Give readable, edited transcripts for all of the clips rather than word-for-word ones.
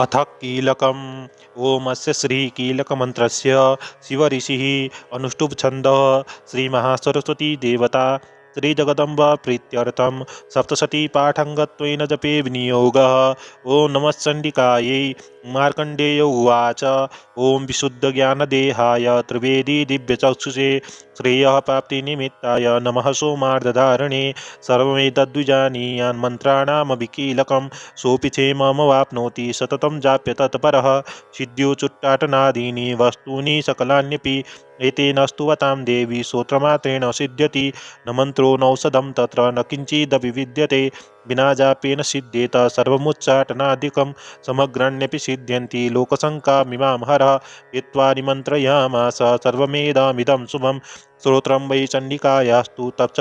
अथ कीलकम् ओमस्य श्रीकीलकमन्त्रस्य शिवऋषिः अनुष्टुप्छन्दः श्रीमहासरस्वती देवता श्रीजगदम्बा प्रीत्यर्थं सप्तशतीपाठङ्गत्वेन जपे विनियोगः। ॐ नमः चण्डिकायै। मार्कण्डेय उवाच। ॐ विशुद्धज्ञानदेहाय त्रिवेदी दिव्यचक्षुषे श्रेयः प्राप्तिनिमित्ताय नमः सोमार्धधारणे सर्वमेतद्विजानीयान् मन्त्राणामभिकीलकं सोऽपि क्षेममवाप्नोति सततं जाप्य तत्परः सिद्ध्युच्चाटनादीनि वस्तूनि सकलान्यपि एतेन स्तुवतां देवी श्रोत्रमात्रेण सिद्ध्यति न मन्त्रो नौषधं तत्र न किञ्चिदपि विद्यते विना जाप्येन सिद्ध्येत सर्वमुच्चाटनादिकं समग्राण्यपि सिद्ध्यन्ति लोकशङ्कामिमां हरः हित्वा निमन्त्रयामास सर्वमेदमिदं शुभं श्रोत्रं वै चण्डिकायास्तु तच्च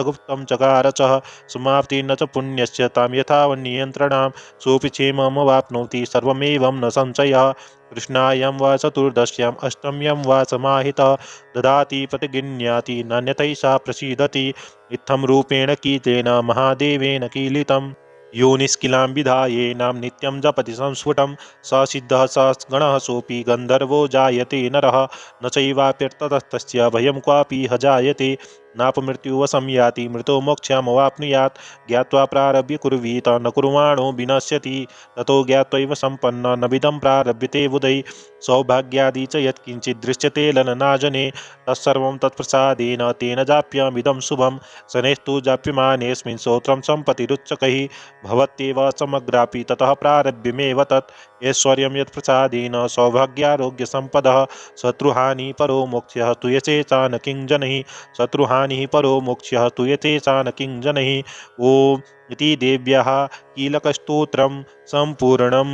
चकार च समाप्तिर्न च पुण्यस्य तां यथावन्नियन्त्रणां सोऽपि क्षेममवाप्नोति सर्वमेवं न संशयः। कृष्णायां वा चतुर्दश्याम् अष्टम्यां वा समाहितः ददाति प्रतिगृह्णाति नान्यथैषा प्रसीदति इत्थं रूपेण कीतेन महादेवेन कीलितम्। योनिष्किलां विधायेनां नित्यं जपति संस्फुटं स सिद्धः स गणः सोऽपि गन्धर्वो जायते नरः न चैवाप्यर्थतस्तस्य भयं क्वापि ह जायते नापमृत्युवशं याति मृतो मोक्षमवाप्नुयात् ज्ञात्वा प्रारभ्य कुर्वीत न कुर्वाणो विनश्यति ततो ज्ञात्वैव सम्पन्न न विदं प्रारभ्यते बुधै सौभाग्यादि च यत्किञ्चित् दृश्यते ललनाजने तत्सर्वं तत्प्रसादेन तेन जाप्यमिदं शुभं शनैस्तु जाप्यमानेऽस्मिन् स्तोत्रं सम्पतिरुच्चकैः भवत्येव समग्रापि ततः प्रारभ्यमेव तत् ऐश्वर्यं यत्प्रसादेन सौभाग्यारोग्यसम्पदः शत्रुहानि परो मोक्ष्यः तुयसे च न किञ्जनैः शत्रुहानिः परो मोक्ष्यः तुयते च न किञ्जनैः। ॐ इति देव्याः कीलकस्तोत्रं सम्पूर्णम्।